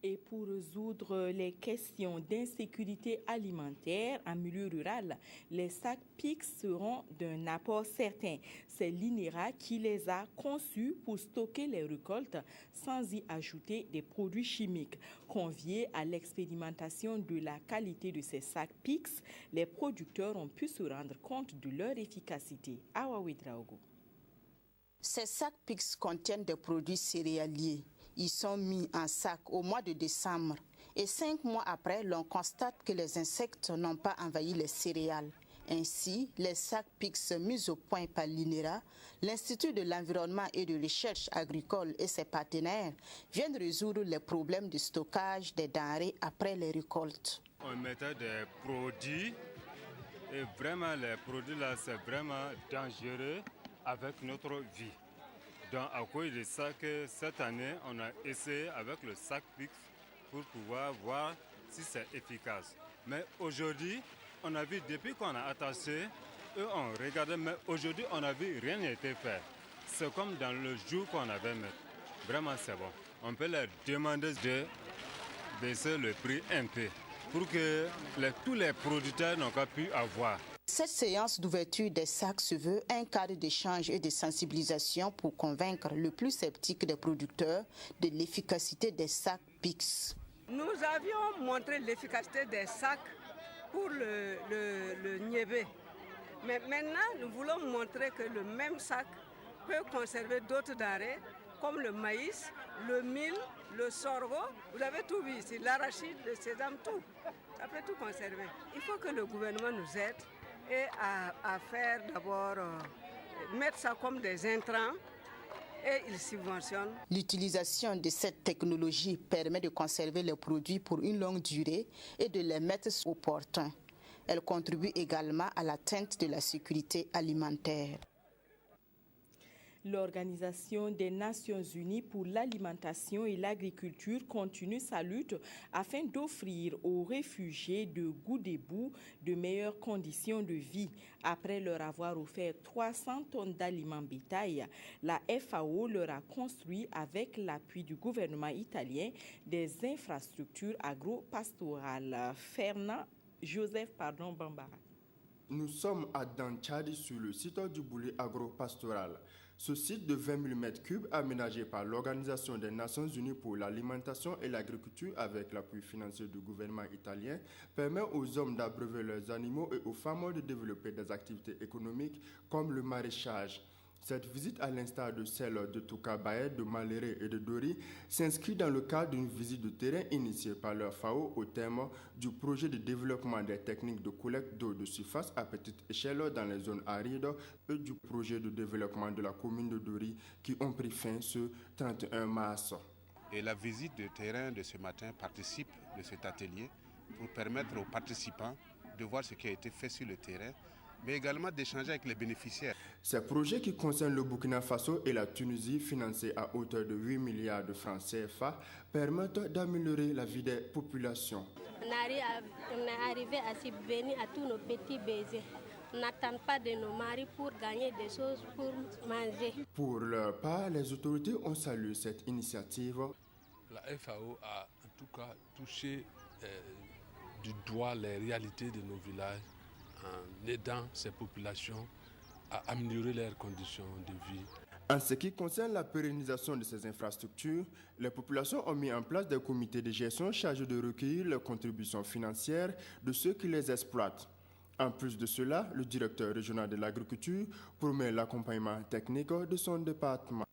Et pour résoudre les questions d'insécurité alimentaire en milieu rural, les sacs PIC seront d'un apport certain. C'est l'INERA qui les a conçus pour stocker les récoltes sans y ajouter des produits chimiques. Conviés à l'expérimentation de la qualité de ces sacs PIC, les producteurs ont pu se rendre compte de leur efficacité. Awa Ouedraogo. Ces sacs PIC contiennent des produits céréaliers. Ils sont mis en sac au mois de décembre et 5 mois après, l'on constate que les insectes n'ont pas envahi les céréales. Ainsi, les sacs PIC mis au point par l'INERA, l'Institut de l'environnement et de recherche agricole et ses partenaires viennent résoudre les problèmes de stockage des denrées après les récoltes. On mettait des produits et vraiment les produits là c'est vraiment dangereux avec notre vie. Donc à cause de ça que cette année on a essayé avec le sac PIC pour pouvoir voir si c'est efficace. Mais aujourd'hui on a vu depuis qu'on a attaché, eux on regardait, mais aujourd'hui on a vu rien n'a été fait. C'est comme dans le jour qu'on avait mis. Vraiment c'est bon. On peut leur demander de baisser le prix un peu pour que tous les producteurs n'ont pas pu avoir. Cette séance d'ouverture des sacs se veut un cadre d'échange et de sensibilisation pour convaincre le plus sceptique des producteurs de l'efficacité des sacs PIC. Nous avions montré l'efficacité des sacs pour le niébé. Mais maintenant, nous voulons montrer que le même sac peut conserver d'autres denrées comme le maïs, le mil, le sorgho. Vous avez tout vu ici, l'arachide, le sésame, tout. Ça peut tout conserver. Il faut que le gouvernement nous aide et à faire d'abord, mettre ça comme des intrants et il subventionne. L'utilisation de cette technologie permet de conserver les produits pour une longue durée et de les mettre au portant. Elle contribue également à l'atteinte de la sécurité alimentaire. L'Organisation des Nations Unies pour l'alimentation et l'agriculture continue sa lutte afin d'offrir aux réfugiés de Goudébou de meilleures conditions de vie. Après leur avoir offert 300 tonnes d'aliments bétail, la FAO leur a construit avec l'appui du gouvernement italien des infrastructures agro-pastorales. Joseph Bambara. Nous sommes à Danchadi sur le site du boulet agro-pastoral. Ce site de 20 000 m3 aménagé par l'Organisation des Nations Unies pour l'alimentation et l'agriculture avec l'appui financier du gouvernement italien permet aux hommes d'abreuver leurs animaux et aux femmes de développer des activités économiques comme le maraîchage. Cette visite, à l'instar de celle de Toukabaye, de Maléré et de Dori, s'inscrit dans le cadre d'une visite de terrain initiée par leur FAO au thème du projet de développement des techniques de collecte d'eau de surface à petite échelle dans les zones arides et du projet de développement de la commune de Dori qui ont pris fin ce 31 mars. Et la visite de terrain de ce matin participe de cet atelier pour permettre aux participants de voir ce qui a été fait sur le terrain, mais également d'échanger avec les bénéficiaires. Ces projets qui concernent le Burkina Faso et la Tunisie, financés à hauteur de 8 milliards de francs CFA, permettent d'améliorer la vie des populations. On est arrivé à subvenir à tous nos petits baisers. On n'attend pas de nos maris pour gagner des choses pour manger. Pour leur part, les autorités ont salué cette initiative. La FAO a en tout cas touché du doigt les réalités de nos villages en aidant ces populations à améliorer leurs conditions de vie. En ce qui concerne la pérennisation de ces infrastructures, les populations ont mis en place des comités de gestion chargés de recueillir les contributions financières de ceux qui les exploitent. En plus de cela, le directeur régional de l'agriculture promet l'accompagnement technique de son département.